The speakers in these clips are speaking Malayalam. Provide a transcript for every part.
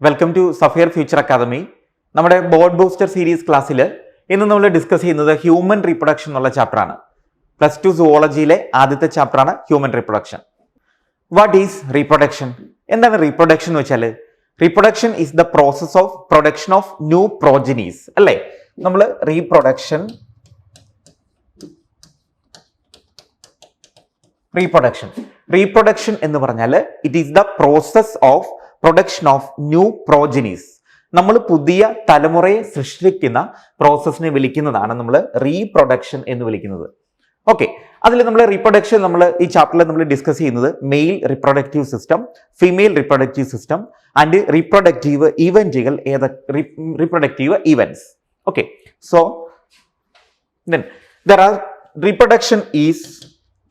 Welcome to Sapphire Future Academy. നമ്മുടെ ബോർഡ് ബൂസ്റ്റർ സീരീസ് ക്ലാസ്സിൽ ഇന്ന് നമ്മൾ ഡിസ്കസ് ചെയ്യുന്നത് ഹ്യൂമൻ റീപ്രൊഡക്ഷൻ എന്നുള്ള ചാപ്റ്ററാണ്. +2 സുവോളജിയിലെ ആദ്യത്തെ ചാപ്റ്ററാണ് human reproduction. What is reproduction? എന്താണ് റീപ്രൊഡക്ഷൻ എന്ന് വെച്ചാൽ, reproduction is the process of production of new progenies അല്ലേ. നമ്മൾ റീപ്രൊഡക്ഷൻ എന്ന് പറഞ്ഞാൽ it is the process of production of new progenies. നമ്മൾ പുതിയ തലമുറയെ സൃഷ്ടിക്കുന്ന പ്രോസസ്സിനെ വിളിക്കുന്നതാണ് നമ്മൾ റീപ്രൊഡക്ഷൻ എന്ന് വിളിക്കുന്നത്. ഓക്കെ, അതിൽ നമ്മൾ റീപ്രൊഡക്ഷൻ ഈ ചാപ്റ്ററിൽ നമ്മൾ ഡിസ്കസ് ചെയ്യുന്നത് male reproductive system, female reproductive system and reproductive ഇവന്റുകൾ reproductive events. Okay, so then there are reproduction is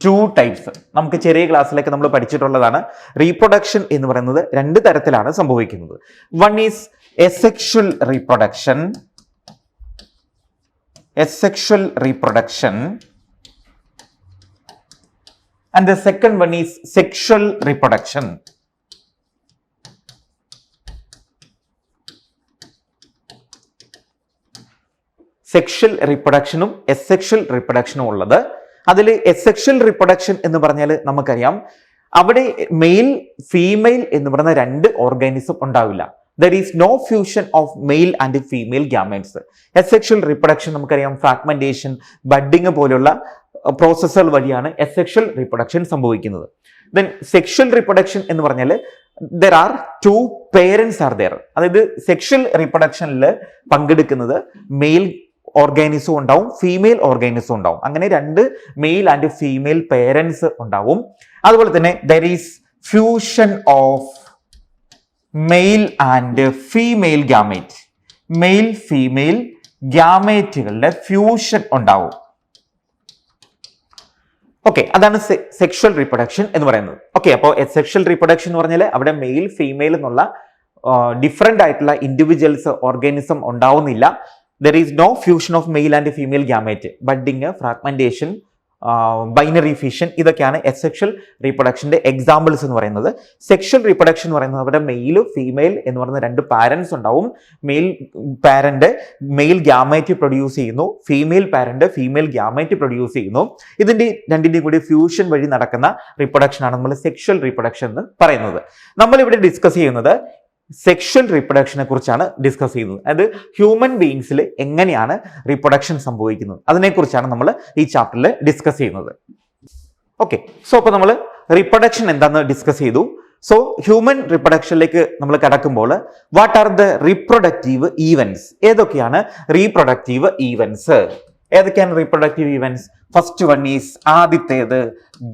2 types. നമുക്ക് ചെറിയ ക്ലാസ്സിലൊക്കെ നമ്മൾ പഠിച്ചിട്ടുള്ളതാണ്. റീപ്രൊഡക്ഷൻ എന്ന് പറയുന്നത് 2 തരത്തിലാണ് സംഭവിക്കുന്നത്. One is asexual reproduction and the second one is sexual reproduction. Sexual റിപ്രൊഡക്ഷനും എസെക്ഷൽ റിപ്രൊഡക്ഷനും ഉള്ളത്. അതിൽ എസെക്ഷൽ റിപ്രൊഡക്ഷൻ എന്ന് പറഞ്ഞാൽ നമുക്കറിയാം, അവിടെ മെയിൽ ഫീമെയിൽ എന്ന് പറയുന്ന 2 ഓർഗാനിസം ഉണ്ടാവില്ല. There is no fusion of male and female gametes. Asexual reproduction നമുക്കറിയാം, ഫ്രാഗ്മെന്റേഷൻ, ബഡ്ഡിങ് പോലുള്ള പ്രോസസ്സുകൾ വഴിയാണ് എസെക്ഷൽ റിപ്രൊഡക്ഷൻ സംഭവിക്കുന്നത്. ദെൻ സെക്ഷൽ റിപ്രൊഡക്ഷൻ എന്ന് പറഞ്ഞാൽ there are 2 parents are there. അതായത് സെക്ഷൽ റിപ്രൊഡക്ഷനിൽ പങ്കെടുക്കുന്നത് മെയിൽ ഓർഗാനിസം ഉണ്ടാവും, ഫീമെയിൽ ഓർഗാനിസം ഉണ്ടാവും. അങ്ങനെ 2 മെയിൽ ആൻഡ് ഫീമെയിൽ പേരൻസ് ഉണ്ടാവും. അതുപോലെ തന്നെ there is fusion of male and female gamete. Male female ഗ്യാമേറ്റുകളുടെ ഫ്യൂഷൻ ഉണ്ടാവും. ഓക്കെ, അതാണ് സെക്ഷൽ റീപ്രൊഡക്ഷൻ എന്ന് പറയുന്നത്. ഓക്കെ, അപ്പോൾ സെക്ഷൽ റീപ്രൊഡക്ഷൻ എന്ന് പറഞ്ഞാൽ അവിടെ മെയിൽ ഫീമെയിൽ എന്നുള്ള ഡിഫറെന്റ് ആയിട്ടുള്ള ഇൻഡിവിജ്വൽസ് ഓർഗാനിസം ഉണ്ടാവുന്നില്ല. There is no fusion of male and female gamete. Budding, fragmentation, binary fission, ഇതൊക്കെയാണ് എസെക്ഷൽ റീപ്രൊഡക്ഷന്റെ എക്സാമ്പിൾസ് എന്ന് പറയുന്നത്. സെക്ഷൽ റീപ്രൊഡക്ഷൻ എന്ന് പറയുന്നത് അവിടെ മെയിൽ ഫീമെയിൽ എന്ന് പറയുന്ന 2 പാരന്റ്സ് ഉണ്ടാവും. Male parent male gamete produce ചെയ്യുന്നു, female parent female gamete produce ചെയ്യുന്നു. ഇതിന്റെ 2ന്റെയും കൂടി ഫ്യൂഷൻ വഴി നടക്കുന്ന റീപ്രൊഡക്ഷൻ ആണ് നമ്മൾ സെക്ഷൽ റീപ്രൊഡക്ഷൻ എന്ന് പറയുന്നത്. നമ്മൾ ഇവിടെ ഡിസ്കസ് ചെയ്യുന്നത് സെക്ഷൽ റീപ്രൊഡക്ഷനെ കുറിച്ചാണ് ഡിസ്കസ് ചെയ്യുന്നത്. അതായത് ഹ്യൂമൻ ബീയിങ്സിൽ എങ്ങനെയാണ് റീപ്രൊഡക്ഷൻ സംഭവിക്കുന്നത് അതിനെക്കുറിച്ചാണ് നമ്മൾ ഈ ചാപ്റ്ററിൽ ഡിസ്കസ് ചെയ്യുന്നത്. ഓക്കെ, സോ അപ്പോൾ നമ്മൾ റീപ്രൊഡക്ഷൻ എന്താണെന്ന് ഡിസ്കസ് ചെയ്തു. സോ ഹ്യൂമൻ റീപ്രൊഡക്ഷനിലേക്ക് നമ്മൾ കടക്കുമ്പോൾ what are the reproductive events? ഏതൊക്കെയാണ് റീപ്രൊഡക്റ്റീവ് ഈവൻസ്? ഏതൊക്കെയാണ് reproductive events? First one is, ആദ്യത്തേത്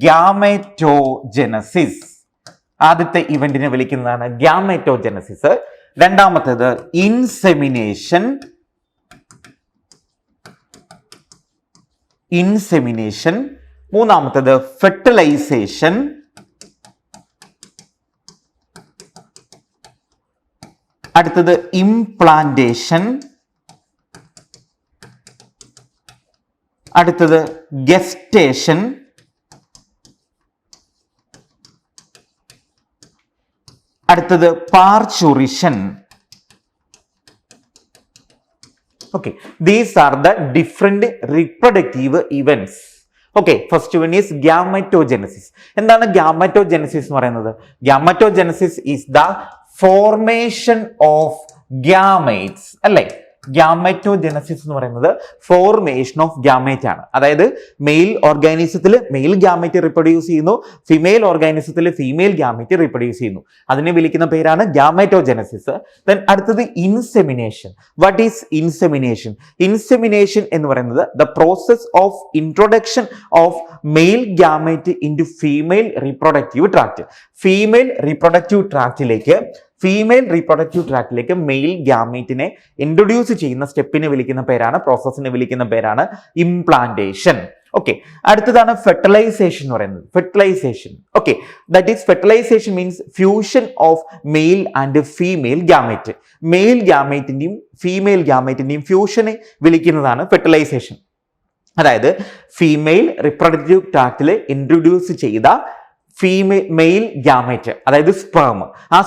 ഗ്യാമെറ്റോജെനസിസ്. ആദ്യത്തെ ഇവന്റിനെ വിളിക്കുന്നതാണ് ഗ്യാമെറ്റോജെനസിസ്. രണ്ടാമത്തേത് ഇൻസെമിനേഷൻ. മൂന്നാമത്തേത് ഫെർട്ടിലൈസേഷൻ. അടുത്തത് ഇംപ്ലാന്റേഷൻ. അടുത്തത് ഗെസ്റ്റേഷൻ. അടുത്തത് parturition. Okay, these are the different reproductive events. Okay, first one is gametogenesis. എന്താണ് ഗ്യാമെറ്റോജെനസിസ് എന്ന് പറയുന്നത്? Gametogenesis is the formation of gametes അല്ലേ. ഗ്യാമെറ്റോജെനസിസ് എന്ന് പറയുന്നത് ഫോർമേഷൻ ഓഫ് ഗ്യാമേറ്റ് ആണ്. അതായത് മെയിൽ ഓർഗാനിസത്തിൽ മെയിൽ ഗ്യാമേറ്റ് റിപ്രൊഡ്യൂസ് ചെയ്യുന്നു, ഫീമെയിൽ ഓർഗാനിസത്തിൽ ഫീമെയിൽ ഗ്യാമേറ്റ് റിപ്രൊഡ്യൂസ് ചെയ്യുന്നു. അതിനെ വിളിക്കുന്ന പേരാണ് ഗ്യാമെറ്റോജെനസിസ്. ദെൻ അടുത്തത് insemination. What is insemination? Insemination എന്ന് പറയുന്നത് the process of introduction of male gamete in to female reproductive tract. Female reproductive ട്രാക്റ്റിലേക്ക് മെയിൽ ഗ്യാമേറ്റിനെ ഇൻട്രൊഡ്യൂസ് ചെയ്യുന്ന സ്റ്റെപ്പിനെ വിളിക്കുന്ന പേരാണ്, പ്രോസസ്സിനെ വിളിക്കുന്ന പേരാണ് ഇംപ്ലാന്റേഷൻ. ഓക്കെ, അടുത്തതാണ് ഫെർട്ടിലൈസേഷൻ എന്ന് പറയുന്നത്. Okay, that is fertilisation means fusion of male and female gamete. Male ഗ്യാമേറ്റിന്റെയും ഫീമെയിൽ ഗ്യാമേറ്റിന്റെയും ഫ്യൂഷനെ വിളിക്കുന്നതാണ് ഫെർട്ടിലൈസേഷൻ. അതായത് ഫീമെയിൽ റിപ്രൊഡക്റ്റീവ് ട്രാക്റ്റിൽ ഇൻട്രൊഡ്യൂസ് ചെയ്ത മെയിൽ ഗ്യാമേറ്റ്, അതായത് സ്പേം, ആ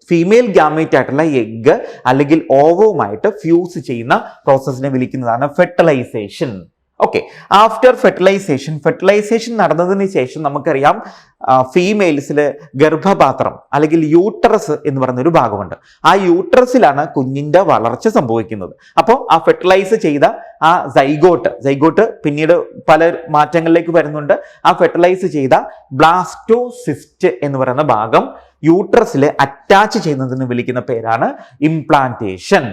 ഫീമെയിൽ ഗ്യാമേറ്റ് ആയിട്ടുള്ള എഗ് അല്ലെങ്കിൽ ഓവവുമായിട്ട് ഫ്യൂസ് ചെയ്യുന്ന പ്രോസസ്സിനെ വിളിക്കുന്നതാണ് ഫെർട്ടിലൈസേഷൻ. ഓക്കെ, ആഫ്റ്റർ ഫെർട്ടിലൈസേഷൻ നടന്നതിന് ശേഷം നമുക്കറിയാം ഫീമെയിൽസിൽ ഗർഭപാത്രം അല്ലെങ്കിൽ യൂട്ടറസ് എന്ന് പറയുന്ന ഒരു ഭാഗമുണ്ട്. ആ യൂട്ടറസിലാണ് കുഞ്ഞിന്റെ വളർച്ച സംഭവിക്കുന്നത്. അപ്പോൾ ആ ഫെർട്ടിലൈസ് ചെയ്ത ആ സൈഗോട്ട് പിന്നീട് പല മാറ്റങ്ങളിലേക്ക് വരുന്നുണ്ട്. ആ ഫെർട്ടിലൈസ് ചെയ്ത ബ്ലാസ്റ്റോസിസ്റ്റ് എന്ന് പറയുന്ന ഭാഗം യൂട്ടറസിൽ അറ്റാച്ച് ചെയ്യുന്നതിന് വിളിക്കുന്ന പേരാണ് ഇംപ്ലാന്റേഷൻ.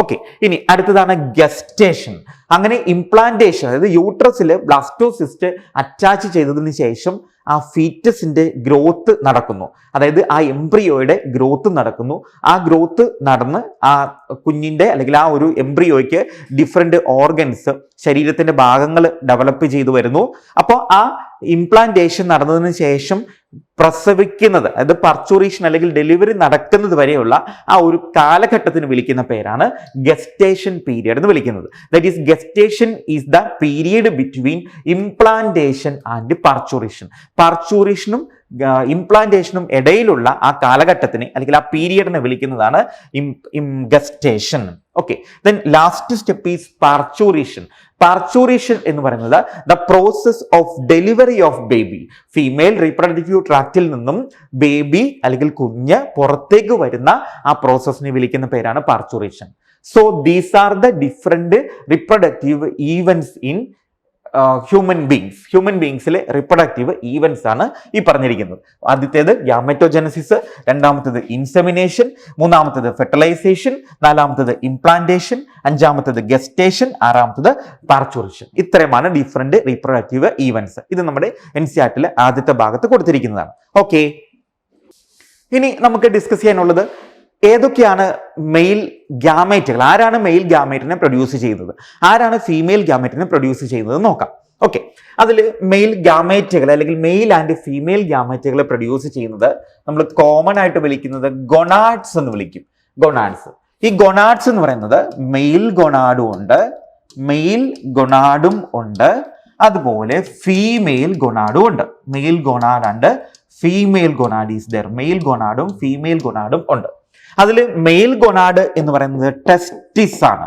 ഓക്കെ, ഇനി അടുത്തതാണ് ഗസ്റ്റേഷൻ. അങ്ങനെ ഇംപ്ലാന്റേഷൻ, അതായത് യൂട്രസിൽ ബ്ലാസ്റ്റോസിസ്റ്റ് അറ്റാച്ച് ചെയ്തതിന് ശേഷം ആ ഫീറ്റസിന്റെ ഗ്രോത്ത് നടക്കുന്നു, അതായത് ആ എംബ്രിയോയുടെ ഗ്രോത്ത് നടക്കുന്നു. ആ ഗ്രോത്ത് നടന്ന് ആ കുഞ്ഞിന്റെ അല്ലെങ്കിൽ ആ ഒരു എംബ്രിയോയ്ക്ക് ഡിഫറെന്റ് ഓർഗൻസ്, ശരീരത്തിന്റെ ഭാഗങ്ങൾ ഡെവലപ്പ് ചെയ്തു വരുന്നു. അപ്പോൾ ആ ഇംപ്ലാന്റേഷൻ നടന്നതിന് ശേഷം പ്രസവിക്കുന്നത്, അതായത് പർച്ചുറേഷൻ അല്ലെങ്കിൽ ഡെലിവറി നടക്കുന്നത് വരെയുള്ള ആ ഒരു കാലഘട്ടത്തിന് വിളിക്കുന്ന പേരാണ് ഗസ്റ്റേഷൻ പീരിയഡ് എന്ന് വിളിക്കുന്നത്. That is gestation is the period between implantation and parturition. പർച്ചുറേഷനും ഇംപ്ലാന്റേഷനും ഇടയിലുള്ള ആ കാലഘട്ടത്തിന് അല്ലെങ്കിൽ ആ പീരിയഡിനെ വിളിക്കുന്നതാണ് gestation. Okay, then last step is parturition. Parturition എന്ന് പറയുന്നത് the process of delivery of baby. Female reproductive ട്രാക്റ്റിൽ നിന്നും ബേബി അല്ലെങ്കിൽ കുഞ്ഞ് പുറത്തേക്ക് വരുന്ന ആ പ്രോസസ്സിനെ വിളിക്കുന്ന പേരാണ് parturition. So these are the different reproductive events in human ബീങ്സിലെ റിപ്രൊഡക്റ്റീവ് ഈവൻസ് ആണ് ഈ പറഞ്ഞിരിക്കുന്നത്. ആദ്യത്തേത് ഗ്യാമെറ്റോജനസിസ്, രണ്ടാമത്തേത് ഇൻസെമിനേഷൻ, മൂന്നാമത്തേത് ഫെർട്ടിലൈസേഷൻ, നാലാമത്തേത് ഇംപ്ലാന്റേഷൻ, അഞ്ചാമത്തേത് ഗസ്റ്റേഷൻ, ആറാമത്തേത് പാർച്ചുറേഷൻ. ഇത്രയുമാണ് ഡിഫറെന്റ് റീപ്രൊഡക്റ്റീവ് ഈവൻസ്. ഇത് നമ്മുടെ NCERT ആദ്യത്തെ ഭാഗത്ത് കൊടുത്തിരിക്കുന്നതാണ്. ഓക്കെ, ഇനി നമുക്ക് ഡിസ്കസ് ചെയ്യാനുള്ളത് ഏതൊക്കെയാണ് മെയിൽ ഗ്യാമേറ്റുകൾ, ആരാണ് മെയിൽ ഗ്യാമേറ്റിനെ പ്രൊഡ്യൂസ് ചെയ്യുന്നത്, ആരാണ് ഫീമെയിൽ ഗ്യാമേറ്റിനെ പ്രൊഡ്യൂസ് ചെയ്യുന്നത് നോക്കാം. ഓക്കെ, അതിൽ മെയിൽ ഗ്യാമേറ്റുകൾ അല്ലെങ്കിൽ മെയിൽ ആൻഡ് ഫീമെയിൽ ഗ്യാമേറ്റുകളെ പ്രൊഡ്യൂസ് ചെയ്യുന്നത് നമ്മൾ കോമൺ ആയിട്ട് വിളിക്കുന്നത് ഗൊണാഡ്സ് എന്ന് വിളിക്കും. ഗൊണാഡ്സ്. ഈ ഗൊണാഡ്സ് എന്ന് പറയുന്നത് മെയിൽ ഗൊണാഡും ഉണ്ട്, അതുപോലെ ഫീമെയിൽ ഗൊണാഡും ഉണ്ട്. Male gonad and female gonad is there. Male ഗൊണാഡും ഫീമെയിൽ ഗൊണാഡും ഉണ്ട്. അതിൽ മെയിൽ ഗൊണാഡ് എന്ന് പറയുന്നത് ടെസ്റ്റിസ് ആണ്.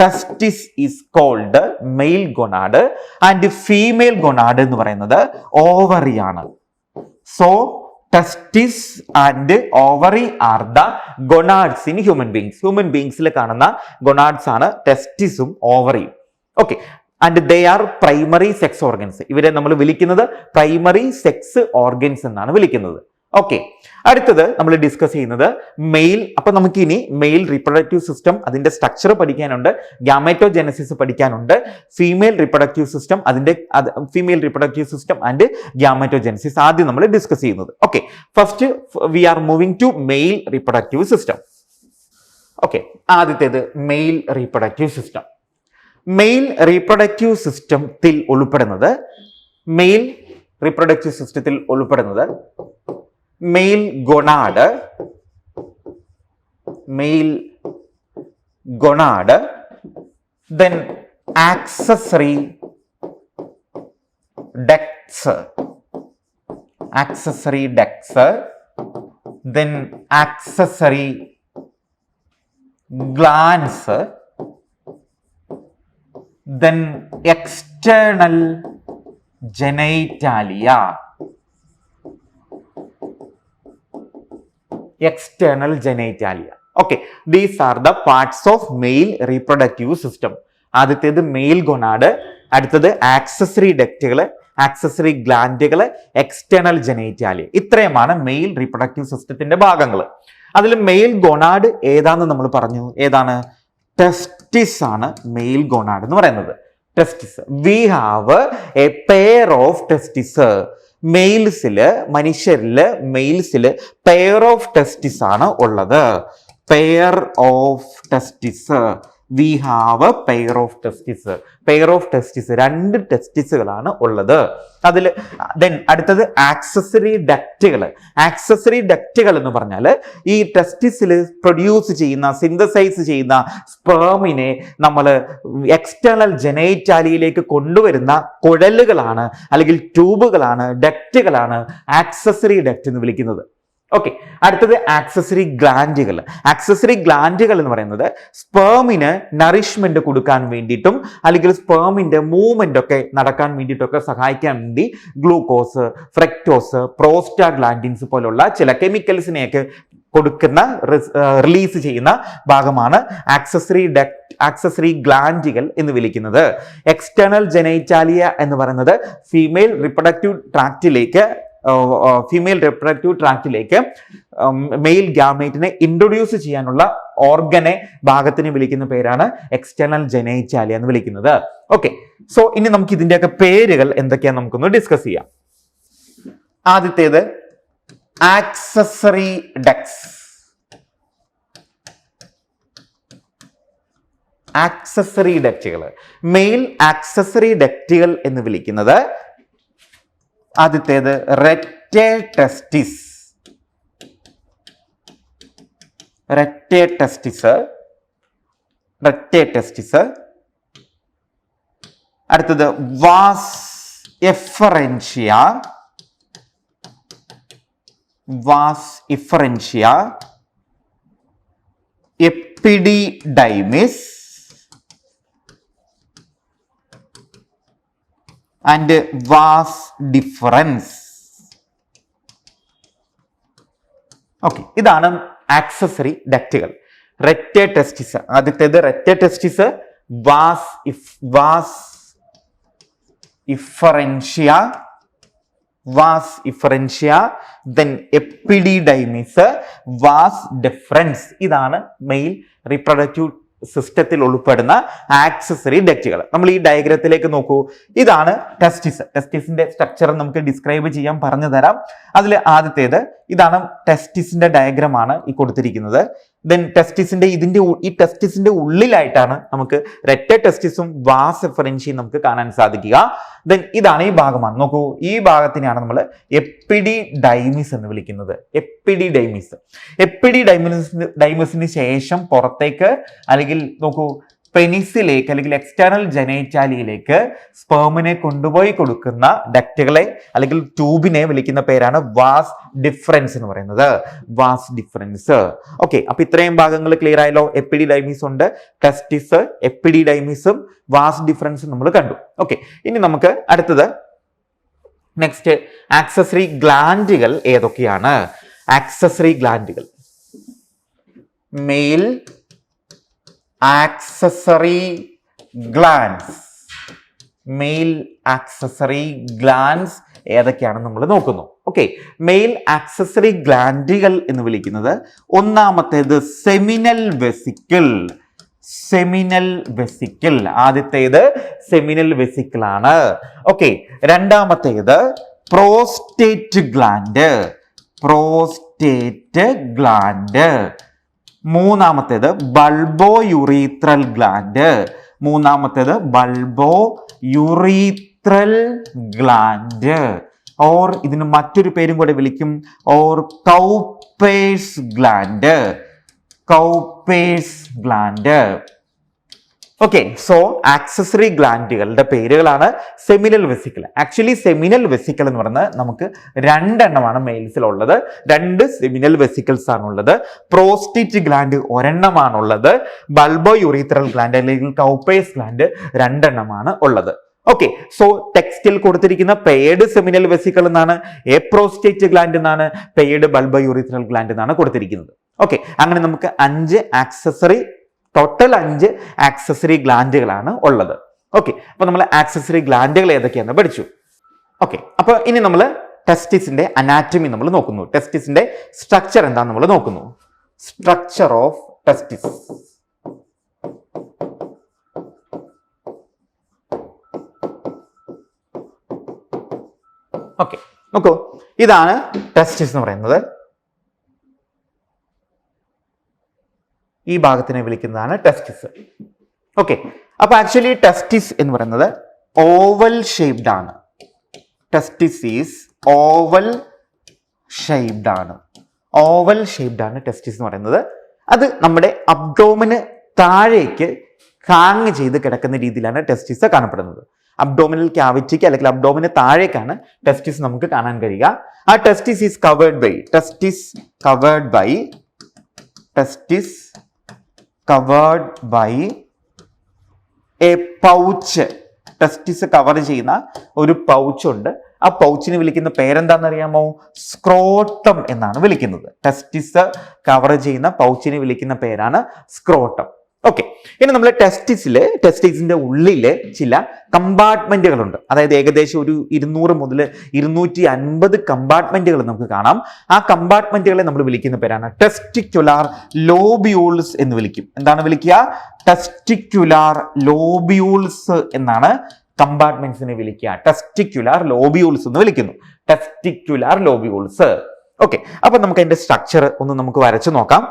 Testis is called male gonad and female gonad എന്ന് പറയുന്നത് ഓവറി ആണ്. So testis and ovary are the gonads in human ബീങ്സിൽ കാണുന്ന ഗൊണാഡ്സ് ആണ് ടെസ്റ്റിസും ഓവറിയും. Okay, and they are primary sex organs. ഇവരെ നമ്മൾ വിളിക്കുന്നത് പ്രൈമറി സെക്സ് ഓർഗൻസ് എന്നാണ് വിളിക്കുന്നത്. ഓക്കെ, അടുത്തത് നമ്മൾ ഡിസ്കസ് ചെയ്യുന്നത് മെയിൽ. അപ്പൊ നമുക്ക് ഇനി മെയിൽ റീപ്രൊഡക്റ്റീവ് സിസ്റ്റം, അതിന്റെ സ്ട്രക്ചർ പഠിക്കാനുണ്ട്, ഗ്യാമറ്റോജനസിസ് പഠിക്കാനുണ്ട്, female reproductive system and gametogenesis ആദ്യം നമ്മൾ ഡിസ്കസ് ചെയ്യുന്നത്. Okay, first we are moving to male reproductive system. Okay, ആദ്യത്തേത് male reproductive system. Male reproductive സിസ്റ്റത്തിൽ ഉൾപ്പെടുന്നത് male gonad, then accessory ducts, then accessory glands, then external genitalia. Okay, these are the parts of male reproductive system. ആദ്യത്തേത് മെയിൽ ഗൊണാഡ്, അടുത്തത് ആക്സസറി ഡക്റ്റുകൾ, ആക്സസറി ഗ്ലാൻഡുകൾ, എക്സ്റ്റേണൽ ജനൈറ്റാലിയ. ഇത്രയുമാണ് മെയിൽ റീപ്രൊഡക്റ്റീവ് സിസ്റ്റത്തിന്റെ ഭാഗങ്ങൾ. അതിൽ മെയിൽ ഗൊണാഡ് ഏതാന്ന് നമ്മൾ പറഞ്ഞു. ഏതാണ്? ടെസ്റ്റിസ് ആണ് മെയിൽ ഗൊണാഡ് എന്ന് പറയുന്നത്. Testis. We have a pair of testis. മെയിൽസില് പെയർ ഓഫ് ടെസ്റ്റിസ് ആണ് ഉള്ളത്. Pair of testis. We have a pair of testis. രണ്ട് ടെസ്റ്റിസുകളാണ് ഉള്ളത്. അതിൽ അടുത്തത് ആക്സസറി ഡക്റ്റുകൾ എന്ന് പറഞ്ഞാൽ ഈ ടെസ്റ്റിസിൽ പ്രൊഡ്യൂസ് ചെയ്യുന്ന, സിന്തസൈസ് ചെയ്യുന്ന സ്പേമിനെ നമ്മൾ എക്സ്റ്റേണൽ ജനൈറ്റാലിയയിലേക്ക് കൊണ്ടുവരുന്ന കുഴലുകളാണ് അല്ലെങ്കിൽ ട്യൂബുകളാണ്, ഡക്റ്റുകളാണ് ആക്സസറി ഡക്റ്റ് എന്ന് വിളിക്കുന്നത്. ഓക്കെ, അടുത്തത് ആക്സസറി ഗ്ലാൻഡുകൾ. ആക്സസറി ഗ്ലാൻഡുകൾ എന്ന് പറയുന്നത് സ്പേമിന് നറിഷ്മെന്റ് കൊടുക്കാൻ വേണ്ടിയിട്ടും അല്ലെങ്കിൽ സ്പേമിന്റെ മൂവ്മെന്റ് ഒക്കെ നടക്കാൻ വേണ്ടിയിട്ടൊക്കെ സഹായിക്കാൻ വേണ്ടി ഗ്ലൂക്കോസ്, ഫ്രക്ടോസ്, പ്രോസ്റ്റാഗ്ലാൻഡിൻസ് പോലുള്ള ചില കെമിക്കൽസിനെയൊക്കെ കൊടുക്കുന്ന റിലീസ് ചെയ്യുന്ന ഭാഗമാണ് ആക്സസറി ഗ്ലാൻഡുകൾ എന്ന് വിളിക്കുന്നത്. എക്സ്റ്റേണൽ ജെനൈറ്റാലിയ എന്ന് പറയുന്നത് ഫീമെയിൽ റിപ്രൊഡക്റ്റീവ് ട്രാക്റ്റിലേക്ക് മെയിൽ ഗ്യാമേറ്റിനെ ഇൻട്രൊഡ്യൂസ് ചെയ്യാനുള്ള ഓർഗനെ ഭാഗത്തിന് വിളിക്കുന്ന പേരാണ് എക്സ്റ്റേണൽ ജെനൈറ്റാലിയ എന്ന് വിളിക്കുന്നത്. ഓക്കെ, സോ ഇനി നമുക്ക് ഇതിന്റെയൊക്കെ പേരുകൾ എന്തൊക്കെയാന്ന് നമുക്കൊന്ന് ഡിസ്കസ് ചെയ്യാം. ആദ്യത്തേത് ആക്സസറി ഡക്ട്സ്. ആക്സസറി ഡക്റ്റുകൾ, മെയിൽ ആക്സസറി ഡക്റ്റുകൾ എന്ന് വിളിക്കുന്നത് ആദ്യത്തേത് റെറ്റെ ടെസ്റ്റിസ്, അടുത്തത് vas efferentia, epididymis and vas deferens. Okay, ഇതാണ് ആക്സസറി ഡക്റ്റുകൾ. റെറ്റെ ടെസ്റ്റിസ്, ആദ്യത്തേത് rete testis, vas efferentia, then epididymis, vas deferens. ഇതാണ് മെയിൽ റീപ്രൊഡക്റ്റീവ് സിസ്റ്റത്തിൽ ഉൾപ്പെടുന്ന ആക്സസറി ഡക്റ്റുകൾ. നമ്മൾ ഈ ഡയഗ്രത്തിലേക്ക് നോക്കൂ. ഇതാണ് ടെസ്റ്റിസിന്റെ സ്ട്രക്ചർ നമുക്ക് ഡിസ്ക്രൈബ് ചെയ്യാൻ പറഞ്ഞു തരാം. അതിൽ ആദ്യത്തേത് ഇതാണ് ടെസ്റ്റിസിന്റെ ഡയഗ്രമാണ് ഈ കൊടുത്തിരിക്കുന്നത്. ദെൻ ഈ ടെസ്റ്റിസിന്റെ ഉള്ളിലായിട്ടാണ് നമുക്ക് റെറ്റെ ടെസ്റ്റിസും വാസ് എഫറൻഷ്യയും നമുക്ക് കാണാൻ സാധിക്കുക. ദെൻ ഇതാണ് ഈ ഭാഗമാണ്. നോക്കൂ, ഈ ഭാഗത്തിനെയാണ് നമ്മൾ എപ്പിഡിഡൈമിസ് എന്ന് വിളിക്കുന്നത്. എപ്പിഡിഡൈമിസിന് ശേഷം പുറത്തേക്ക് അല്ലെങ്കിൽ നോക്കൂ പെനിസിലേക്ക് അല്ലെങ്കിൽ എക്സ്റ്റേണൽ ജെനൈറ്റാലിയിലേക്ക് സ്പേമിനെ കൊണ്ടുപോയി കൊടുക്കുന്ന ഡക്റ്റുകളെ അല്ലെങ്കിൽ ട്യൂബിനെ വിളിക്കുന്ന പേരാണ് വാസ് ഡിഫറൻസ് എന്ന് പറയുന്നത്. Was deferens. ഓക്കെ, അപ്പൊ ഇത്രയും ഭാഗങ്ങൾ ക്ലിയർ ആയല്ലോ. എപ്പിഡിഡൈമിസ് ഉണ്ട്, ടെസ്റ്റിസ്, എപ്പിഡിഡൈമിസും വാസ് ഡിഫറൻസും നമ്മൾ കണ്ടു. ഓക്കെ, ഇനി നമുക്ക് അടുത്തത് നെക്സ്റ്റ് ആക്സസറി ഗ്ലാൻഡുകൾ ഏതൊക്കെയാണ്? ആക്സസറി ഗ്ലാൻഡുകൾ, മെയിൽ ആക്സസറി ഗ്ലാൻഡ്സ് ഏതൊക്കെയാണെന്ന് നമ്മൾ നോക്കുന്നു. ഓക്കെ, മെയിൽ ആക്സസറി ഗ്ലാൻഡുകൾ എന്ന് വിളിക്കുന്നത് ഒന്നാമത്തേത് സെമിനൽ വെസിക്കിൾ. ആദ്യത്തേത് സെമിനൽ വെസിക്കിൾ ആണ്. ഓക്കെ, രണ്ടാമത്തേത് പ്രോസ്റ്റേറ്റ് ഗ്ലാൻഡ്, മൂന്നാമത്തേത് ബൾബോ യുറീത്രൽ ഗ്ലാൻഡ്, ഓർ ഇതിന് മറ്റൊരു പേരും കൂടെ വിളിക്കും, or Cowper's gland. Okay, so accessory ഗ്ലാൻഡുകളുടെ പേരുകളാണ് seminal vesicle. Actually seminal vesicle എന്ന് പറയുന്നത് നമുക്ക് രണ്ടെണ്ണമാണ് മെയിൽസിലുള്ളത്. രണ്ട് സെമിനൽ വെസിക്കിൾസ് ആണുള്ളത്. പ്രോസ്റ്റേറ്റ് ഗ്ലാൻഡ് ഒരെണ്ണമാണുള്ളത്. ബൾബോ യുറീത്രൽ ഗ്ലാൻഡ് അല്ലെങ്കിൽ കൗപ്പേഴ്സ് ഗ്ലാൻഡ് രണ്ടെണ്ണമാണ് ഉള്ളത്. ഓക്കെ, സോ ടെക്സ്റ്റിൽ കൊടുത്തിരിക്കുന്ന പെയ്ഡ് സെമിനൽ വെസിക്കിൾ എന്നാണ്, പ്രോസ്റ്റേറ്റ് ഗ്ലാൻഡ് എന്നാണ്, പെയ്ഡ് ബൾബോ യുറീത്രൽ ഗ്ലാൻഡ് എന്നാണ് കൊടുത്തിരിക്കുന്നത്. ഓക്കെ, അങ്ങനെ നമുക്ക് ടോട്ടൽ 5 ആക്സസറി ഗ്ലാൻഡുകളാണ് ഉള്ളത്. ഓക്കെ, അപ്പൊ നമ്മൾ ആക്സസറി ഗ്ലാൻഡുകൾ ഏതൊക്കെയാണെന്ന് പഠിച്ചു. ഓക്കെ, അപ്പൊ ഇനി നമ്മൾ ടെസ്റ്റിസിന്റെ അനാറ്റമി നമ്മൾ നോക്കുന്നു. ടെസ്റ്റിസിന്റെ സ്ട്രക്ചർ എന്താണെന്ന് നമ്മൾ നോക്കുന്നു. Structure of ടെസ്റ്റിസ്. ഓക്കെ, നോക്കൂ, ഇതാണ് ടെസ്റ്റിസ് എന്ന് പറയുന്നത്. ഈ ഭാഗത്തിനെ വിളിക്കുന്നതാണ് ടെസ്റ്റിസ്. ഓക്കെ, അപ്പൊ ആക്ച്വലി ടെസ്റ്റിസ് എന്ന് പറയുന്നത് ഓവൽ ഷേപ്ഡ് ആണ്. ടെസ്റ്റിസ് ഈസ് ഓവൽ ഷേപ്ഡ് ആണ് ടെസ്റ്റിസ് എന്ന് പറയുന്നത്. അത് നമ്മുടെ അബ്ഡോമിന് താഴേക്ക് ഹാങ് ചെയ്ത് കിടക്കുന്ന രീതിയിലാണ് ടെസ്റ്റിസ് കാണപ്പെടുന്നത്. അബ്ഡോമിനൽ ക്യാവിറ്റിക്ക് അല്ലെങ്കിൽ അബ്ഡോമിന് താഴേക്കാണ് ടെസ്റ്റിസ് നമുക്ക് കാണാൻ കഴിയുക. ആ testis is covered by a pouch. Testis cover ചെയ്യുന്ന ഒരു പൗച്ച് ഉണ്ട്. ആ പൗച്ചിന് വിളിക്കുന്ന പേരെന്താണെന്ന് അറിയാമോ? സ്ക്രോട്ടം എന്നാണ് വിളിക്കുന്നത്. ടെസ്റ്റിസ് കവർ ചെയ്യുന്ന പൗച്ചിന് വിളിക്കുന്ന പേരാണ് സ്ക്രോട്ടം. ഓക്കെ, ഇനി നമ്മൾ ടെസ്റ്റിസിന്റെ ഉള്ളില് ചില കമ്പാർട്ട്മെന്റുകളുണ്ട്. അതായത് ഏകദേശം ഒരു 200 മുതൽ 250 കമ്പാർട്ട്മെന്റുകൾ നമുക്ക് കാണാം. ആ കമ്പാർട്ട്മെന്റുകളെ നമ്മൾ വിളിക്കുന്ന പേരാണ് ടെസ്റ്റിക്കുലാർ ലോബ്യൂൾസ് എന്ന് വിളിക്കും. എന്താണ് വിളിക്കുക? ടെസ്റ്റിക്കുലാർ ലോബ്യൂൾസ് എന്നാണ് കമ്പാർട്ട്മെന്റ്സിനെ വിളിക്കുക. ടെസ്റ്റിക്കുലാർ ലോബ്യൂൾസ് എന്ന് വിളിക്കുന്നു. Testicular lobules. ഓക്കെ, അപ്പൊ നമുക്ക് അതിന്റെ സ്ട്രക്ചർ ഒന്ന് നമുക്ക് വരച്ചു നോക്കാം.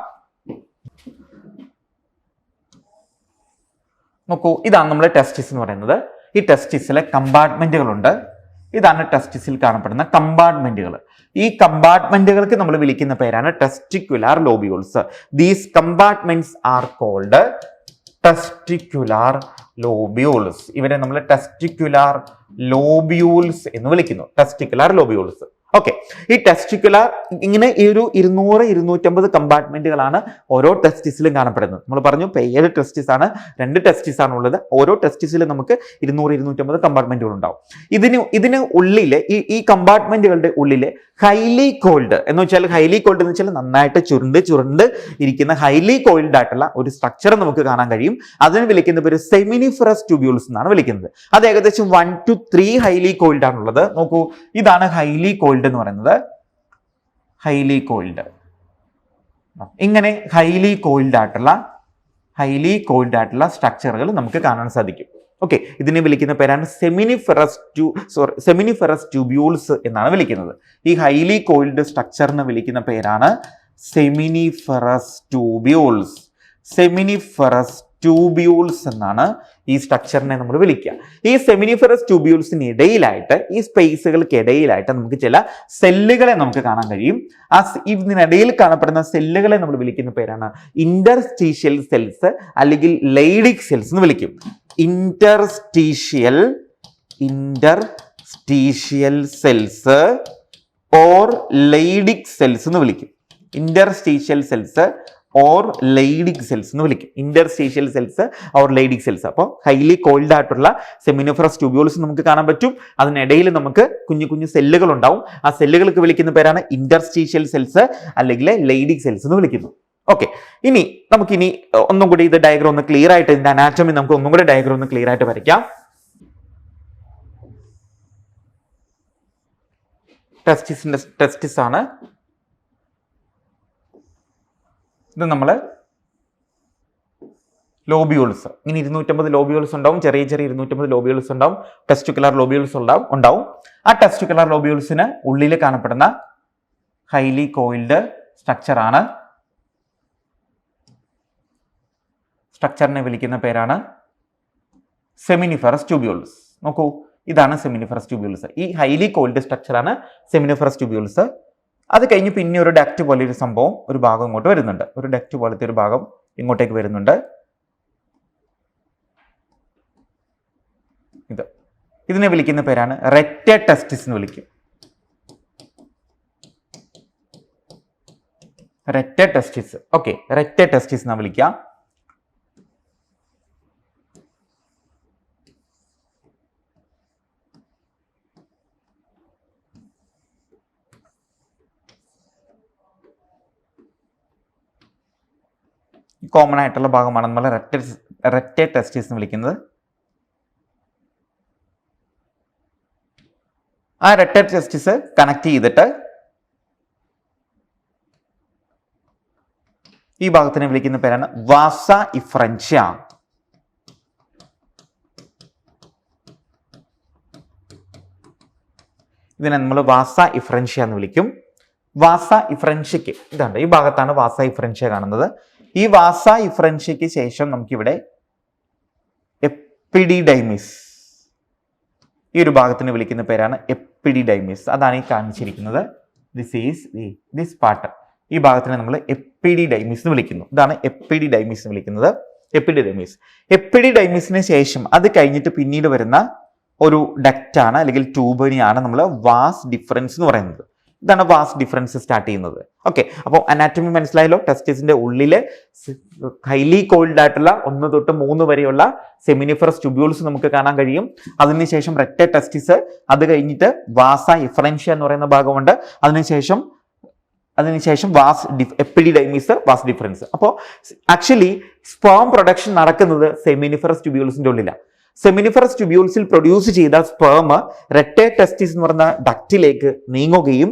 നോക്കൂ, ഇതാണ് നമ്മുടെ ടെസ്റ്റിസ് എന്ന് പറയുന്നത്. ഈ ടെസ്റ്റിസിലെ കമ്പാർട്ട്മെന്റുകളുണ്ട്. ഇതാണ് ടെസ്റ്റിസിൽ കാണപ്പെടുന്ന കമ്പാർട്ട്മെന്റുകൾ. ഈ കമ്പാർട്ട്മെന്റുകൾക്ക് നമ്മൾ വിളിക്കുന്ന പേരാണ് testicular lobules. These compartments are called testicular lobules. ഇവരെ നമ്മൾ ടെസ്റ്റിക്കുലാർ ലോബ്യൂൾസ് എന്ന് വിളിക്കുന്നു. Testicular lobules. ഓക്കെ, ഈ ടെസ്റ്റിക്കുലാർ ഇങ്ങനെ ഈ ഒരു 200-250 കമ്പാർട്ട്മെന്റുകളാണ് ഓരോ ടെസ്റ്റിസിലും കാണപ്പെടുന്നത്. നമ്മൾ പറഞ്ഞു 7 ടെസ്റ്റിസ് ആണ്, 2 ടെസ്റ്റിസ് ആണ് ഉള്ളത്. ഓരോ ടെസ്റ്റിസിലും നമുക്ക് 200-250 കമ്പാർട്ട്മെന്റുകൾ ഉണ്ടാവും. ഇതിന് ഉള്ളിലെ ഈ കമ്പാർട്ട്മെന്റുകളുടെ ഉള്ളിലെ ഹൈലി കോൾഡ് എന്ന് വെച്ചാൽ നന്നായിട്ട് ചുരുണ്ട് ഇരിക്കുന്ന ഹൈലി കോയിൽഡ് ആയിട്ടുള്ള ഒരു സ്ട്രക്ചർ നമുക്ക് കാണാൻ കഴിയും. അതിന് വിളിക്കുന്ന പേര് സെമിനിഫറസ് ട്യൂബ്യൂൾസ് എന്നാണ് വിളിക്കുന്നത്. അത് ഏകദേശം 1 to 3 ഹൈലി കോയിൽഡ് ആണുള്ളത്. നോക്കൂ, ഇതാണ് ഹൈലി കോയിൽഡ് എന്ന് പറയുന്നത്. ഹൈലി കോയിൽഡ്, ഇങ്ങനെ ഹൈലി കോയിൽഡ് ആയിട്ടുള്ള സ്ട്രക്ചറുകൾ നമുക്ക് കാണാൻ സാധിക്കും. ഓക്കെ, ഇതിനെ വിളിക്കുന്ന പേരാണ് സെമിനിഫറസ് ട്യൂബ്യൂൾസ് എന്നാണ് വിളിക്കുന്നത്. ഈ ഹൈലി കോയിൽഡ് സ്ട്രക്ചറിനെ വിളിക്കുന്ന പേരാണ് സെമിനിഫറസ് ട്യൂബ്യൂൾസ് എന്നാണ് ഈ സ്ട്രക്ചറിനെ നമ്മൾ വിളിക്കുക. ഈ സെമിനിഫറസ് ട്യൂബ്യൂൾസിന് ഇടയിലായിട്ട്, ഈ സ്പേസുകൾക്ക് ഇടയിലായിട്ട് നമുക്ക് ചില സെല്ലുകളെ നമുക്ക് കാണാൻ കഴിയും. ഇതിനിടയിൽ കാണപ്പെടുന്ന സെല്ലുകളെ നമ്മൾ വിളിക്കുന്ന പേരാണ് ഇന്റർസ്റ്റീഷ്യൽ സെൽസ് അല്ലെങ്കിൽ ലൈഡിക് സെൽസ് എന്ന് വിളിക്കും. Interstitial cells or Leydig cells എന്ന് വിളിക്കും. Interstitial cells or Leydig cells എന്ന് വിളിക്കും. Interstitial cells or Leydig cells. അപ്പോൾ ഹൈലി കോൾഡ് ആയിട്ടുള്ള സെമിനിഫറസ് ട്യൂബ്യൂൾസ് നമുക്ക് കാണാൻ പറ്റും. അതിനിടയിൽ നമുക്ക് കുഞ്ഞു സെല്ലുകൾ ഉണ്ടാവും. ആ സെല്ലുകൾക്ക് വിളിക്കുന്ന പേരാണ് ഇന്റർസ്റ്റീഷ്യൽ സെൽസ് അല്ലെങ്കിൽ ലൈഡിക് സെൽസ് എന്ന് വിളിക്കുന്നു. ഓക്കെ, നമുക്കിനി ഒന്നും കൂടി ഇത് ഡയഗ്രം ഒന്ന് ക്ലിയർ ആയിട്ട്, ഇതിന്റെ അനാറ്റമി നമുക്ക് ഒന്നും കൂടി ഡയഗ്രം ഒന്ന് ക്ലിയർ ആയിട്ട് വരയ്ക്കാം. ടെസ്റ്റിസ് ആണ് ഇത്. നമ്മൾ ലോബ്യൂൾസ്, ഇങ്ങനെ 250 ലോബ്യൂൾസ് ഉണ്ടാവും. ചെറിയ 250 ലോബ്യൂൾസ് ഉണ്ടാവും. ടെസ്റ്റിക്കുലാർ ലോബ്യൂൾസ് ഉണ്ടാവും. ആ ടെസ്റ്റിക്കുലാർ ലോബ്യൂൾസിന് ഉള്ളിൽ കാണപ്പെടുന്ന ഹൈലി കോയിൽഡ് സ്ട്രക്ചറിനെ വിളിക്കുന്ന പേരാണ് സെമിനിഫറസ് ട്യൂബ്യൂൾസ്. നോക്കൂ, ഇതാണ് സെമിനിഫറസ് ട്യൂബ്യൂൾസ്. ഈ ഹൈലി കോയിൽഡ് സ്ട്രക്ചറാണ് സെമിനിഫറസ് ട്യൂബ്യൂൾസ്. അത് കഴിഞ്ഞ് പിന്നെ ഒരു ഡക്റ്റ് പോലെ ഒരു സംഭവം, ഒരു ഭാഗം ഇങ്ങോട്ട് വരുന്നുണ്ട്. ഒരു ഡക്റ്റ് പോലത്തെ ഒരു ഭാഗം ഇങ്ങോട്ടേക്ക് വരുന്നുണ്ട്. ഇതിനെ വിളിക്കുന്ന പേരാണ് റെറ്റ ടെസ്റ്റിസ് എന്ന് വിളിക്കും. റെറ്റ ടെസ്റ്റിസ്. ഓക്കെ, റെറ്റ ടെസ്റ്റിസ് എന്നാ വിളിക്കാം. കോമൺ ആയിട്ടുള്ള ഭാഗമാണ് നമ്മൾ റെറ്റ ടെസ്റ്റിസ് എന്ന് വിളിക്കുന്നത്. ആ റെറ്റ ടെസ്റ്റിസ് കണക്ട് ചെയ്തിട്ട് ഈ ഭാഗത്തിനെ വിളിക്കുന്ന പേരാണ് വാസ ഇഫ്രൻഷ്യ. ഇതിനെ നമ്മൾ വാസ ഇഫ്രൻഷ്യ എന്ന് വിളിക്കും. വാസ ഇഫ്രൻഷ്യക്ക് ഇതാണ്, ഈ ഭാഗത്താണ് വാസ ഇഫ്രൻഷ്യ കാണുന്നത്. ഈ വാസ ഇഫ്രൻഷ്യക്ക് ശേഷം നമുക്കിവിടെ എപ്പിഡിഡൈമിസ്, ഈ ഒരു ഭാഗത്തിന് വിളിക്കുന്ന പേരാണ് എപ്പിഡിഡൈമിസ്. അതാണ് ഈ കാണിച്ചിരിക്കുന്നത്. ദിസ് പാർട്ട്, ഈ ഭാഗത്തിനെ നമ്മൾ എപ്പിഡിഡൈമിസ് എന്ന് വിളിക്കുന്നു. ഇതാണ് എപ്പിഡിഡൈമിസ് എന്ന് വിളിക്കുന്നത്. എപ്പിഡിഡൈമിസിന് ശേഷം അത് കഴിഞ്ഞിട്ട് പിന്നീട് വരുന്ന ഒരു ഡക്റ്റാണ് അല്ലെങ്കിൽ ട്യൂബിനെയാണ് നമ്മൾ വാസ് ഡിഫറൻസ് എന്ന് പറയുന്നത്. ഇതാണ് വാസ് ഡിഫറൻസ് സ്റ്റാർട്ട് ചെയ്യുന്നത്. ഓക്കെ, അപ്പോൾ അനാറ്റമി മനസ്സിലായല്ലോ. ടെസ്റ്റിസിന്റെ ഉള്ളില് ഹൈലി കോൾഡ് ആയിട്ടുള്ള 1 തൊട്ട് 3 വരെയുള്ള സെമിനിഫറസ് ട്യൂബ്യൂൾസ് നമുക്ക് കാണാൻ കഴിയും. അതിനുശേഷം റെക്ടെ ടെസ്റ്റിസ്, അത് കഴിഞ്ഞിട്ട് വാസ എഫറൻഷ്യ എന്ന് പറയുന്ന ഭാഗമുണ്ട്. അതിനുശേഷം എപ്പിഡിഡൈമിസ്, വാസ് ഡിഫറൻസ്. അപ്പോൾ ആക്ച്വലി സ്പേം പ്രൊഡക്ഷൻ നടക്കുന്നത് സെമിനിഫറസ് ട്യൂബ്യൂൾസിന്റെ ഉള്ളിലാണ്. സെമിനിഫറസ് ട്യൂബ്യൂൾസിൽ പ്രൊഡ്യൂസ് ചെയ്ത സ്പേം റെക്ടെ ടെസ്റ്റിസ് എന്ന് പറയുന്ന ഡക്റ്റിലേക്ക് നീങ്ങുകയും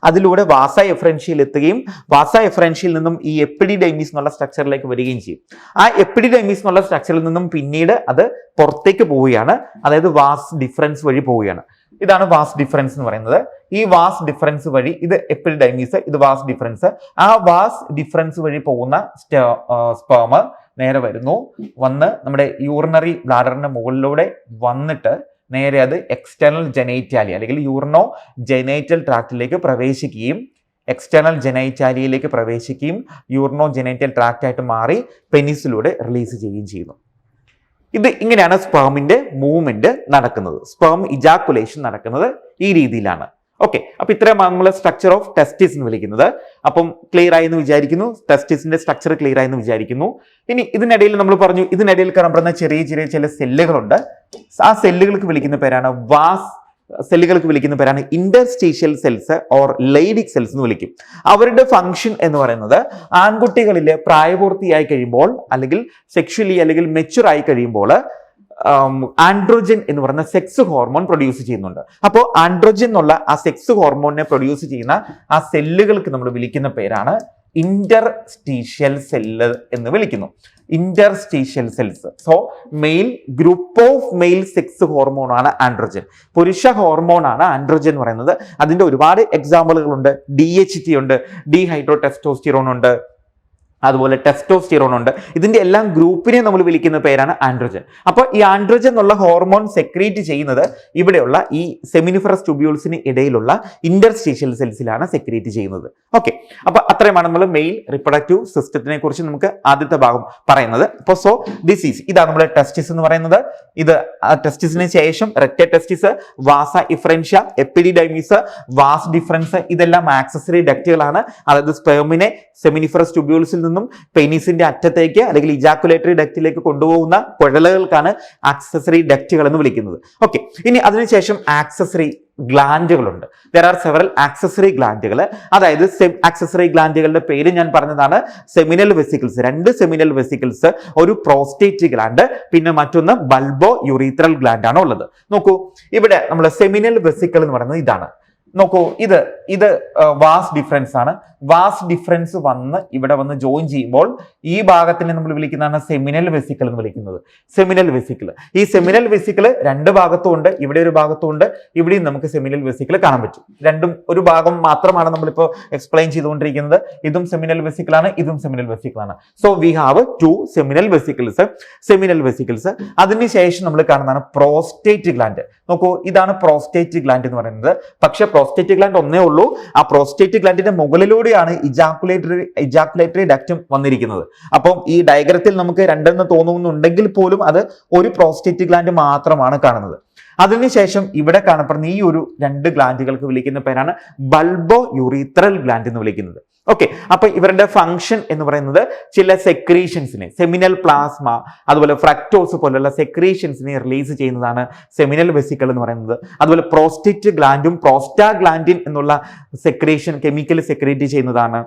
അതിലൂടെ വാസ എഫറൻഷ്യയിൽ എത്തുകയും വാസ എഫറൻഷ്യയിൽ നിന്നും ഈ എപ്പിഡിഡൈമിസ് എന്നുള്ള സ്ട്രക്ചറിലേക്ക് വരികയും ചെയ്യും. ആ എപ്പിഡിഡൈമിസ് എന്നുള്ള സ്ട്രക്ചറിൽ നിന്നും പിന്നീട് അത് പുറത്തേക്ക് പോവുകയാണ്, അതായത് വാസ് ഡിഫറൻസ് വഴി പോവുകയാണ്. ഇതാണ് വാസ് ഡിഫറൻസ് എന്ന് പറയുന്നത്. ഈ വാസ് ഡിഫറൻസ് വഴി, ഇത് എപ്പിഡിഡൈമിസ്, ഇത് വാസ് ഡിഫറൻസ്. ആ വാസ് ഡിഫറൻസ് വഴി പോകുന്ന സ്പേം നേരെ വന്ന് നമ്മുടെ യൂറിനറി ബ്ലാഡറിന്റെ മുകളിലൂടെ വന്നിട്ട് നേരെ അത് എക്സ്റ്റേണൽ ജെനൈറ്റാലി അല്ലെങ്കിൽ യൂറിനോ ജെനൈറ്റൽ ട്രാക്റ്റിലേക്ക് പ്രവേശിക്കുകയും യൂറിനോ ജെനൈറ്റൽ ട്രാക്റ്റ് ആയിട്ട് മാറി പെനിസിലൂടെ റിലീസ് ചെയ്യുകയും ചെയ്യുന്നു. ഇത് ഇങ്ങനെയാണ് സ്പേമിന്റെ മൂവ്മെന്റ് നടക്കുന്നത്. സ്പേം ഇജാക്കുലേഷൻ നടക്കുന്നത് ഈ രീതിയിലാണ്. ഓക്കെ, അപ്പൊ ഇത്രയും നമ്മൾ സ്ട്രക്ചർ ഓഫ് ടെസ്റ്റിസ് എന്ന് വിളിക്കുന്നത്. അപ്പം ക്ലിയർ ആയി എന്ന് വിചാരിക്കുന്നു. ടെസ്റ്റിസിന്റെ സ്ട്രക്ചർ ക്ലിയർ ആയി എന്ന് വിചാരിക്കുന്നു. ഇനി ഇതിനിടയിൽ നമ്മൾ പറഞ്ഞു, ഇതിനിടയിൽ കാണപ്പെടുന്ന ചെറിയ ചില സെല്ലുകളുണ്ട്. ആ സെല്ലുകൾക്ക് വിളിക്കുന്ന പേരാണ് interstitial cells or Leydig cells എന്ന് വിളിക്കും. അവരുടെ ഫംഗ്ഷൻ എന്ന് പറയുന്നത് ആൺകുട്ടികളിൽ പ്രായപൂർത്തിയായി കഴിയുമ്പോൾ അല്ലെങ്കിൽ സെക്ഷലി അല്ലെങ്കിൽ മെച്യൂർ ആയി കഴിയുമ്പോൾ ആൻഡ്രോജൻ എന്ന് പറയുന്ന സെക്സ് ഹോർമോൺ പ്രൊഡ്യൂസ് ചെയ്യുന്നുണ്ട്. അപ്പോൾ ആൻഡ്രോജൻ എന്നുള്ള ആ സെക്സ് ഹോർമോണിനെ പ്രൊഡ്യൂസ് ചെയ്യുന്ന ആ സെല്ലുകൾക്ക് നമ്മൾ വിളിക്കുന്ന പേരാണ് ഇന്റർസ്റ്റീഷ്യൽ സെല്ല് എന്ന് വിളിക്കുന്നു. Interstitial cells. So group of male sex hormone ആണ് ആൻഡ്രോജൻ. പുരുഷ ഹോർമോൺ ആണ് ആൻഡ്രോജൻ എന്ന് പറയുന്നത്. അതിന്റെ ഒരുപാട് എക്സാമ്പിളുകളുണ്ട്. DHT ഉണ്ട്, ഡീഹൈഡ്രോടെസ്റ്റോസ്റ്റിറോൺ ഉണ്ട്, അതുപോലെ ടെസ്റ്റോസ്റ്റിറോൺ ഉണ്ട്. ഇതിന്റെ എല്ലാം ഗ്രൂപ്പിനെ നമ്മൾ വിളിക്കുന്ന പേരാണ് ആൻഡ്രോജൻ. അപ്പോൾ ഈ ആൻഡ്രോജൻ എന്നുള്ള ഹോർമോൺ സെക്രീറ്റ് ചെയ്യുന്നത് ഇവിടെയുള്ള ഈ സെമിനിഫറസ് ട്യൂബ്യൂൾസിന് ഇടയിലുള്ള ഇന്റർസ്റ്റീഷ്യൽ സെൽസിലാണ് സെക്രീറ്റ് ചെയ്യുന്നത്. ഓക്കെ, അപ്പൊ അത്രയുമാണ് നമ്മൾ മെയിൽ റിപ്രൊഡക്റ്റീവ് സിസ്റ്റത്തിനെ കുറിച്ച് നമുക്ക് ആദ്യത്തെ ഭാഗം പറയുന്നത്. അപ്പോൾ ഇതാണ് നമ്മുടെ ടെസ്റ്റിസ് എന്ന് പറയുന്നത്. ഇത് ടെസ്റ്റിസിന് ശേഷം റെക്ടെ ടെസ്റ്റിസ്, വാസ ഇഫറൻഷ്യ, എപ്പിഡിഡൈമിസ്, വാസ് ഡിഫറൻസ്, ഇതെല്ലാം ആക്സസറി ഡക്റ്റുകളാണ്. അതായത് സ്പേമിനെ സെമിനിഫറസ് ട്യൂബ്യൂൾസിൽ നിന്നും പെനിസിന്റെ അറ്റത്തേക്ക് അല്ലെങ്കിൽ ഇജാക്കുലേറ്ററി ഡക്റ്റിലേക്ക് കൊണ്ടുപോകുന്ന കുഴലുകൾക്കാണ് ആക്സസറി ഡക്റ്റുകൾ എന്ന് വിളിക്കുന്നത്. ഓക്കെ, ഇനി അതിനുശേഷം ആക്സസറി ഗ്ലാൻഡുകളുണ്ട്. There are several accessory ഗ്ലാൻഡുകൾ. അതായത് ആക്സസറി ഗ്ലാൻഡുകളുടെ പേര് ഞാൻ പറഞ്ഞതാണ്. സെമിനൽ വെസിക്കിൾസ്, 2 സെമിനൽ വെസിക്കിൾസ്, ഒരു പ്രോസ്റ്റേറ്റ് ഗ്ലാൻഡ്, പിന്നെ മറ്റൊന്ന് ബൾബോ യൂറീത്രൽ ഗ്ലാൻഡ് ആണ് ഉള്ളത്. നോക്കൂ, ഇവിടെ നമ്മൾ സെമിനൽ വെസിക്കിൾ എന്ന് പറയുന്നത് ഇതാണ്. നോക്കൂ, ഇത് വാസ് ഡിഫറൻസ് ആണ്. വാസ് ഡിഫറൻസ് ഇവിടെ വന്ന് ജോയിൻ ചെയ്യുമ്പോൾ ഈ ഭാഗത്തിനെ നമ്മൾ വിളിക്കുന്നതാണ് സെമിനൽ വെസിക്കിൾ എന്ന് വിളിക്കുന്നത്. സെമിനൽ വെസിക്കിൾ, ഈ സെമിനൽ വെസിക്കിൾ 2 ഭാഗത്തും ഉണ്ട്. ഇവിടെ ഒരു ഭാഗത്തും ഉണ്ട്, ഇവിടെയും നമുക്ക് സെമിനൽ വെസിക്കിൾ കാണാൻ പറ്റും. രണ്ടും ഒരു ഭാഗം മാത്രമാണ് നമ്മളിപ്പോൾ എക്സ്പ്ലെയിൻ ചെയ്തുകൊണ്ടിരിക്കുന്നത്. ഇതും സെമിനൽ വെസിക്കിൾ ആണ്, ഇതും സെമിനൽ വെസിക്കിൾ ആണ്. So we have 2 seminal vesicles. അതിനുശേഷം നമ്മൾ കാണുന്നതാണ് പ്രോസ്റ്റേറ്റ് ഗ്ലാൻഡ്. നോക്കൂ, ഇതാണ് പ്രോസ്റ്റേറ്റ് ഗ്ലാൻഡ് എന്ന് പറയുന്നത്. പക്ഷെ പ്രോസ്റ്റേറ്റ് ഗ്ലാൻഡ് ഒന്നേ ഉള്ളൂ. ആ പ്രോസ്റ്റേറ്റ് ഗ്ലാൻഡിന്റെ മുകളിലൂടെയാണ് ഇജാക്കുലേറ്ററി ഡക്റ്റും വന്നിരിക്കുന്നത്. അപ്പം ഈ ഡയഗ്രത്തിൽ നമുക്ക് 2 തോന്നുന്നുണ്ടെങ്കിൽ പോലും അത് ഒരു പ്രോസ്റ്റേറ്റ് ഗ്ലാൻഡ് മാത്രമാണ് കാണുന്നത്. അതിനുശേഷം ഇവിടെ കാണപ്പെടുന്ന ഈ ഒരു 2 ഗ്ലാൻഡുകൾക്ക് വിളിക്കുന്ന പേരാണ് ബൾബോ യൂറീത്രൽ ഗ്ലാൻഡ് എന്ന് വിളിക്കുന്നത്. ഓക്കെ, അപ്പൊ ഇവരുടെ ഫംഗ്ഷൻ എന്ന് പറയുന്നത് ചില സെക്രീഷൻസിനെ, സെമിനൽ പ്ലാസ്മ, അതുപോലെ ഫ്രക്ടോസ് പോലുള്ള സെക്രീഷൻസിനെ റിലീസ് ചെയ്യുന്നതാണ് സെമിനൽ വെസിക്കിൾ എന്ന് പറയുന്നത്. അതുപോലെ പ്രോസ്റ്റേറ്റ് ഗ്ലാൻഡും പ്രോസ്റ്റാഗ്ലാൻഡിൻ എന്നുള്ള സെക്രീഷൻ കെമിക്കൽ സെക്രീറ്റ് ചെയ്യുന്നതാണ്.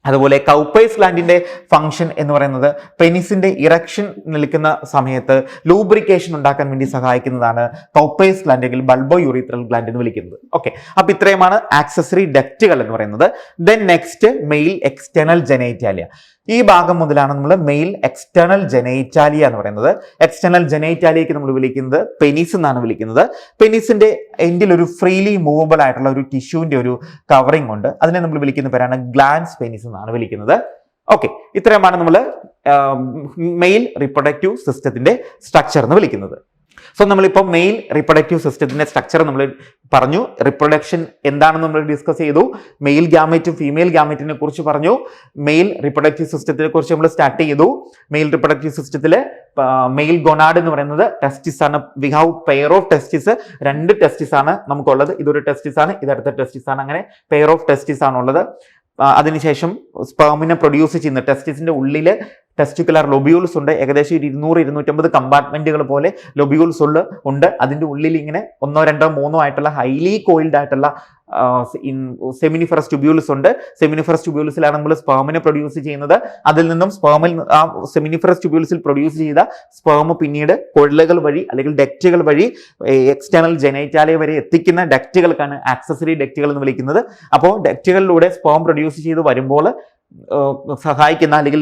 അതുപോലെ കൗപ്പേസ് ഗ്ലാൻഡിന്റെ ഫംഗ്ഷൻ എന്ന് പറയുന്നത് പെനിസിന്റെ ഇറക്ഷൻ നിൽക്കുന്ന സമയത്ത് ലൂബ്രിക്കേഷൻ ഉണ്ടാക്കാൻ വേണ്ടി സഹായിക്കുന്നതാണ് കൗപ്പേസ് ഗ്ലാൻഡ് അല്ലെങ്കിൽ ബൾബോ യൂറീത്രൽ ഗ്ലാൻഡ് എന്ന് വിളിക്കുന്നത്. ഓക്കെ, അപ്പൊ ഇത്രയുമാണ് ആക്സസറി ഡക്റ്റുകൾ എന്ന് പറയുന്നത്. Then next male external genitalia. ഈ ഭാഗം മുതലാണ് നമ്മൾ മെയിൽ എക്സ്റ്റേണൽ ജെനൈറ്റാലിയ എന്ന് പറയുന്നത്. എക്സ്റ്റേണൽ ജെനൈറ്റാലിയക്ക് നമ്മൾ വിളിക്കുന്നത് പെനിസ് എന്നാണ് വിളിക്കുന്നത്. പെനിസിന്റെ എൻഡിൽ ഒരു ഫ്രീലി മൂവബിൾ ആയിട്ടുള്ള ഒരു ടിഷ്യൂവിന്റെ ഒരു കവറിംഗ് ഉണ്ട്. അതിനെ നമ്മൾ വിളിക്കുന്ന പേരാണ് ഗ്ലാൻസ് പെനിസ് എന്നാണ് വിളിക്കുന്നത്. ഓക്കെ, ഇത്രയുമാണ് നമ്മൾ മെയിൽ റിപ്രൊഡക്റ്റീവ് സിസ്റ്റത്തിന്റെ സ്ട്രക്ചർ എന്ന് വിളിക്കുന്നത്. സോ നമ്മളിപ്പോൾ മെയിൽ റിപ്രൊഡക്റ്റീവ് സിസ്റ്റത്തിന്റെ സ്ട്രക്ചർ നമ്മൾ പറഞ്ഞു. റിപ്രൊഡക്ഷൻ എന്താണെന്ന് നമ്മൾ ഡിസ്കസ് ചെയ്തു. മെയിൽ ഗ്യാമറ്റും ഫീമെയിൽ ഗ്യാമറ്റിനെ കുറിച്ച് പറഞ്ഞു. മെയിൽ റിപ്രൊഡക്റ്റീവ് സിസ്റ്റത്തിനെ കുറിച്ച് നമ്മൾ സ്റ്റാർട്ട് ചെയ്തു. മെയിൽ റിപ്രൊഡക്റ്റീവ് സിസ്റ്റത്തില് മെയിൽ ഗൊണാഡ് എന്ന് പറയുന്നത് ടെസ്റ്റിസ് ആണ്. വി ഹാവ് പെയർ ഓഫ് ടെസ്റ്റിസ്, 2 ടെസ്റ്റിസ് ആണ് നമുക്കുള്ളത്. ഇതൊരു ടെസ്റ്റിസ് ആണ്, ഇതടുത്ത ടെസ്റ്റിസ് ആണ്. അങ്ങനെ പെയർ ഓഫ് ടെസ്റ്റിസ് ആണുള്ളത്. അതിനുശേഷം സ്പേമിനെ പ്രൊഡ്യൂസ് ചെയ്യുന്ന ടെസ്റ്റിസിന്റെ ഉള്ളില് ടെസ്റ്റിക്കുലർ ലൊബ്യൂൾസ് ഉണ്ട്. ഏകദേശം 200-250 കമ്പാർട്ട്മെന്റുകൾ പോലെ ലൊബ്യൂൾസ് ഉണ്ട്. അതിന്റെ ഉള്ളിൽ ഇങ്ങനെ 1, 2, 3 ആയിട്ടുള്ള ഹൈലി കോയിൽഡ് ആയിട്ടുള്ള സെമിനിഫറസ് ട്യൂബ്യൂൾസ് ഉണ്ട്. സെമിനിഫറസ് ട്യൂബ്യൂൾസിലാണ് നമ്മൾ സ്പേമിനെ പ്രൊഡ്യൂസ് ചെയ്യുന്നത്. അതിൽ നിന്നും സ്പേമിൽ ആ സെമിനിഫറസ് ട്യൂബ്യൂൾസിൽ പ്രൊഡ്യൂസ് ചെയ്ത സ്പേം പിന്നീട് കൊഴലുകൾ വഴി അല്ലെങ്കിൽ ഡക്റ്റുകൾ വഴി എക്സ്റ്റേണൽ ജെനൈറ്റാലിയ വരെ എത്തിക്കുന്ന ഡക്റ്റുകൾക്കാണ് ആക്സസറി ഡക്റ്റുകൾ എന്ന് വിളിക്കുന്നത്. അപ്പോൾ ഡക്റ്റുകളിലൂടെ സ്പേം പ്രൊഡ്യൂസ് ചെയ്ത് വരുമ്പോൾ സഹായിക്കുന്ന അല്ലെങ്കിൽ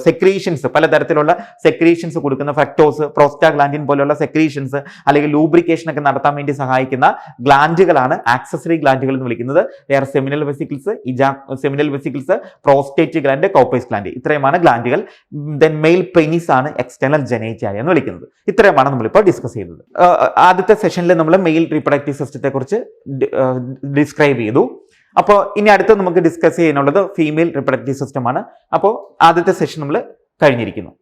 സെക്രീഷൻസ്, പലതരത്തിലുള്ള സെക്രീഷൻസ് കൊടുക്കുന്ന ഫ്രക്ടോസ്, പ്രോസ്റ്റാഗ്ലാൻഡിൻ പോലെയുള്ള സെക്രീഷൻസ് അല്ലെങ്കിൽ ലൂബ്രിക്കേഷൻ ഒക്കെ നടത്താൻ വേണ്ടി സഹായിക്കുന്ന ഗ്ലാൻഡുകളാണ് ആക്സസറി ഗ്ലാൻഡുകൾ എന്ന് വിളിക്കുന്നത്. Seminal vesicles, seminal vesicles, prostate gland, Cowper's gland, ഇത്രയുമാണ് ഗ്ലാൻഡുകൾ. ദെൻ മെയിൽ പെനിസ് ആണ് എക്സ്റ്റേണൽ ജെനൈറ്റാലിയ എന്ന് വിളിക്കുന്നത്. ഇത്രയുമാണ് നമ്മളിപ്പോൾ ഡിസ്കസ് ചെയ്തത്. ആദ്യത്തെ സെഷനിൽ നമ്മൾ മെയിൽ റീപ്രൊഡക്റ്റീവ് സിസ്റ്റത്തെ കുറിച്ച് ഡിസ്ക്രൈബ് ചെയ്തു. അപ്പോൾ ഇനി അടുത്ത് നമുക്ക് ഡിസ്കസ് ചെയ്യാനുള്ളത് ഫീമെയിൽ റിപ്രൊഡക്റ്റീവ് സിസ്റ്റം ആണ്. അപ്പോൾ ആദ്യത്തെ സെഷൻ നമ്മൾ കഴിഞ്ഞിരിക്കുന്നു.